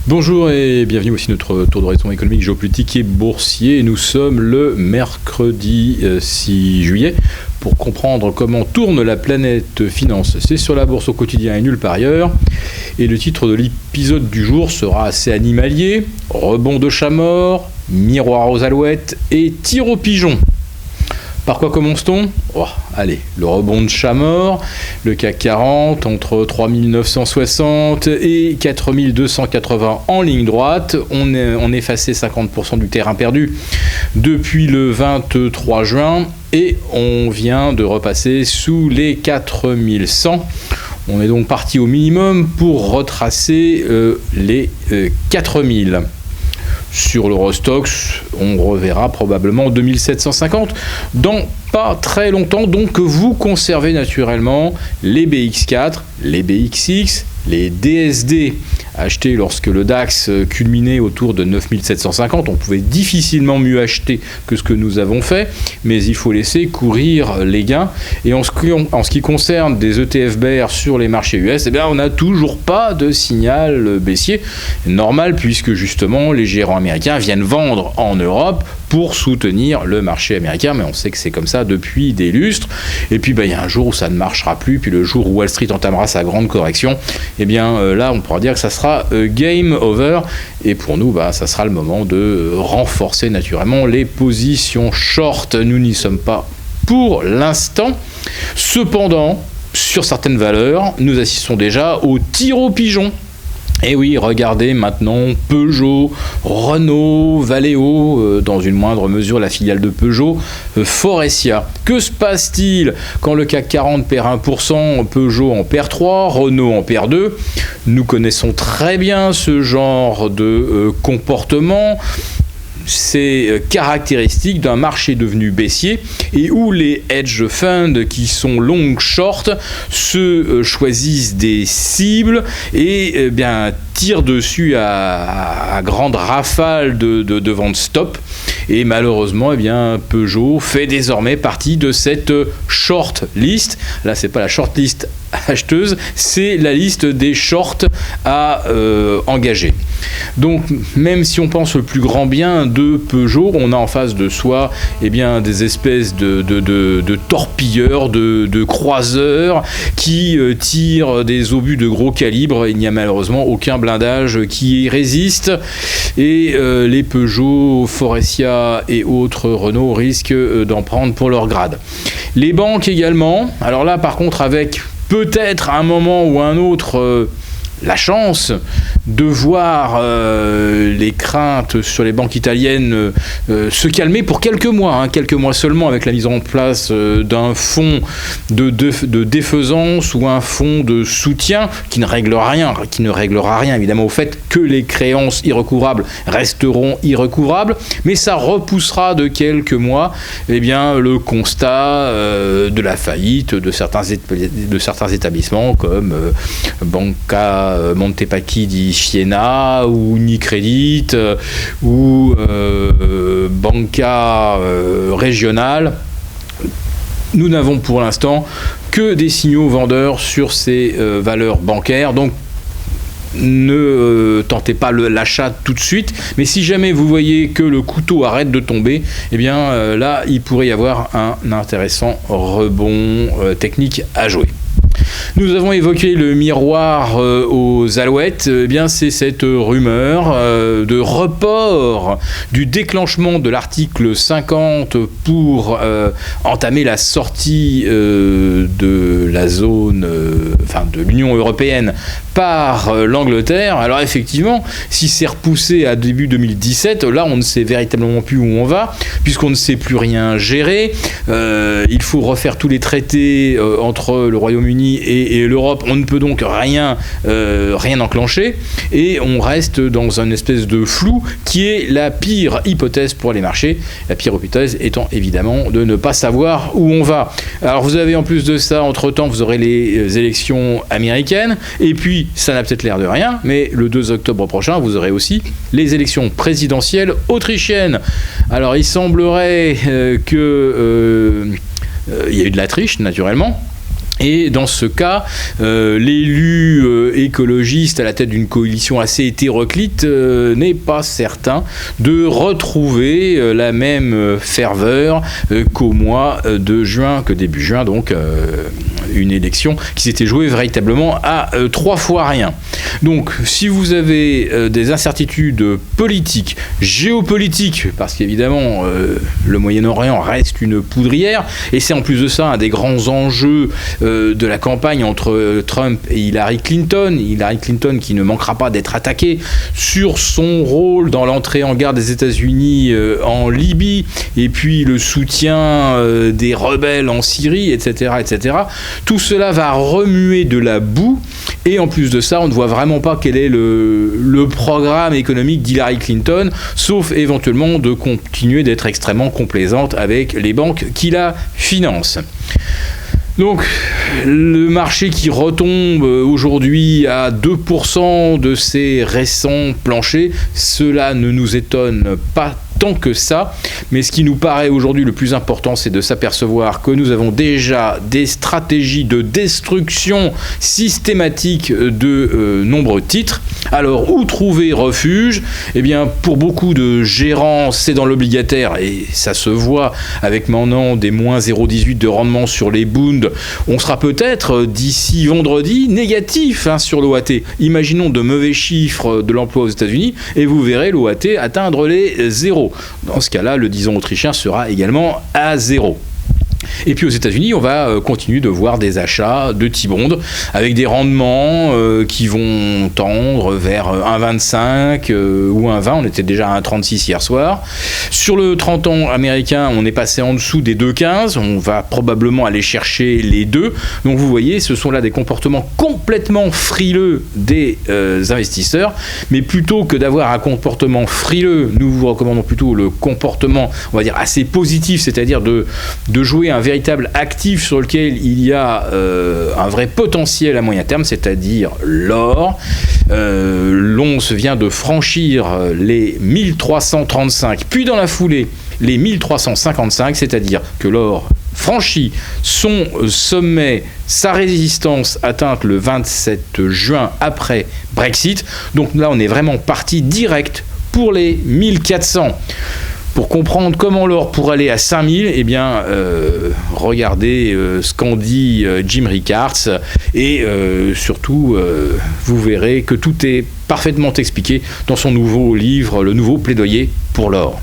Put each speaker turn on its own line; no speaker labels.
Bonjour et bienvenue aussi notre tour d'horizon économique, géopolitique et boursier. Nous sommes le mercredi 6 juillet. Pour comprendre comment tourne la planète finance, c'est sur la bourse au quotidien et nulle part ailleurs. Et le titre de l'épisode du jour sera assez animalier: rebond de chat mort, miroir aux alouettes et tir aux pigeons. Par quoi commence-t-on ? Allez, le rebond de chat mort, le CAC 40 entre 3960 et 4280 en ligne droite. On effaçait 50% du terrain perdu depuis le 23 juin et on vient de repasser sous les 4100. On est donc parti au minimum pour retracer les 4000. Sur l'Eurostoxx, on reverra probablement 2750 dans pas très longtemps. Donc vous conservez naturellement les BX4, les BXX, les DSD achetés lorsque le DAX culminait autour de 9750. On pouvait difficilement mieux acheter que ce que nous avons fait, mais il faut laisser courir les gains. Et en ce qui concerne des ETF bear sur les marchés US, on n'a toujours pas de signal baissier. Normal, puisque justement les gérants américains viennent vendre en Europe pour soutenir le marché américain, mais on sait que c'est comme ça depuis des lustres. Et puis il y a un jour où ça ne marchera plus, puis le jour où Wall Street entamera sa grande correction, là on pourra dire que ça sera game over, et pour nous ça sera le moment de renforcer naturellement les positions short. Nous n'y sommes pas pour l'instant. Cependant, sur certaines valeurs, nous assistons déjà au tir aux pigeons. Et oui, regardez maintenant Peugeot, Renault, Valeo, dans une moindre mesure la filiale de Peugeot, Faurecia. Que se passe-t-il quand le CAC 40 perd 1%, Peugeot en perd 3%, Renault en perd 2%? Nous connaissons très bien ce genre de comportement. C'est caractéristique d'un marché devenu baissier et où les hedge funds qui sont long short se choisissent des cibles et tirent dessus à grande rafale de vente stop. Et malheureusement, Peugeot fait désormais partie de cette short list. Là, c'est pas la short list acheteuse, c'est la liste des shorts à engager. Donc, même si on pense le plus grand bien de Peugeot, on a en face de soi des espèces de torpilleurs, de croiseurs qui tirent des obus de gros calibre. Il n'y a malheureusement aucun blindage qui y résiste. Et les Peugeot, Faurecia et autres Renault risquent d'en prendre pour leur grade. Les banques également. Alors là, par contre, avec peut-être à un moment ou à un autre la chance de voir les craintes sur les banques italiennes se calmer pour quelques mois seulement, avec la mise en place d'un fonds de défaisance ou un fonds de soutien qui ne réglera rien évidemment au fait que les créances irrecouvrables resteront irrecouvrables, mais ça repoussera de quelques mois le constat de la faillite de certains établissements comme Banca Montepaschi di Siena ou Unicredit ou Banca régionale. Nous n'avons pour l'instant que des signaux vendeurs sur ces valeurs bancaires, donc ne tentez pas l'achat tout de suite, mais si jamais vous voyez que le couteau arrête de tomber, là il pourrait y avoir un intéressant rebond technique à jouer. Nous avons évoqué le miroir aux alouettes. C'est cette rumeur de report du déclenchement de l'article 50 pour entamer la sortie de la zone, de l'Union européenne par l'Angleterre. Alors effectivement, si c'est repoussé à début 2017, là on ne sait véritablement plus où on va, puisqu'on ne sait plus rien gérer. Il faut refaire tous les traités entre le Royaume-Uni et l'Europe. On ne peut donc rien enclencher et on reste dans une espèce de flou qui est la pire hypothèse pour les marchés. La pire hypothèse étant évidemment de ne pas savoir où on va. Alors vous avez en plus de ça, entre-temps, vous aurez les élections américaines et puis ça n'a peut-être l'air de rien, mais le 2 octobre prochain, vous aurez aussi les élections présidentielles autrichiennes. Alors il semblerait qu'il y a eu de la triche, naturellement. Et dans ce cas, l'élu écologiste à la tête d'une coalition assez hétéroclite n'est pas certain de retrouver la même ferveur qu'au mois de juin, que début juin, donc une élection qui s'était jouée véritablement à 3 fois rien. Donc, si vous avez des incertitudes politiques, géopolitiques, parce qu'évidemment, le Moyen-Orient reste une poudrière, et c'est en plus de ça un des grands enjeux de la campagne entre Trump et Hillary Clinton. Hillary Clinton qui ne manquera pas d'être attaquée sur son rôle dans l'entrée en guerre des États-Unis en Libye, et puis le soutien des rebelles en Syrie, etc., etc. Tout cela va remuer de la boue, et en plus de ça, on ne voit vraiment pas quel est le programme économique d'Hillary Clinton, sauf éventuellement de continuer d'être extrêmement complaisante avec les banques qui la financent. Donc, le marché qui retombe aujourd'hui à 2% de ses récents planchers, cela ne nous étonne pas tant que ça, mais ce qui nous paraît aujourd'hui le plus important, c'est de s'apercevoir que nous avons déjà des stratégies de destruction systématique de nombreux titres. Alors, où trouver refuge ? Eh bien, pour beaucoup de gérants, c'est dans l'obligataire, et ça se voit avec maintenant des moins 0,18 de rendement sur les Bund. On sera peut-être, d'ici vendredi, négatif sur l'OAT. Imaginons de mauvais chiffres de l'emploi aux États-Unis, et vous verrez l'OAT atteindre les 0. Dans ce cas-là, le 10 ans autrichien sera également à 0. Et puis aux États-Unis, on va continuer de voir des achats de T-bonds avec des rendements qui vont tendre vers 1,25 ou 1,20. On était déjà à 1,36 hier soir. Sur le 30 ans américain, on est passé en dessous des 2,15. On va probablement aller chercher les 2. Donc vous voyez, ce sont là des comportements complètement frileux des investisseurs. Mais plutôt que d'avoir un comportement frileux, nous vous recommandons plutôt le comportement, on va dire, assez positif, c'est-à-dire de jouer un véritable actif sur lequel il y a un vrai potentiel à moyen terme, c'est-à-dire l'or. L'once vient de franchir les 1335, puis dans la foulée les 1355, c'est-à-dire que l'or franchit son sommet, sa résistance atteinte le 27 juin après Brexit. Donc là, on est vraiment parti direct pour les 1400. Pour comprendre comment l'or pourrait aller à 5000, eh bien, regardez ce qu'en dit Jim Rickards, et surtout, vous verrez que tout est parfaitement expliqué dans son nouveau livre, le nouveau plaidoyer pour l'or.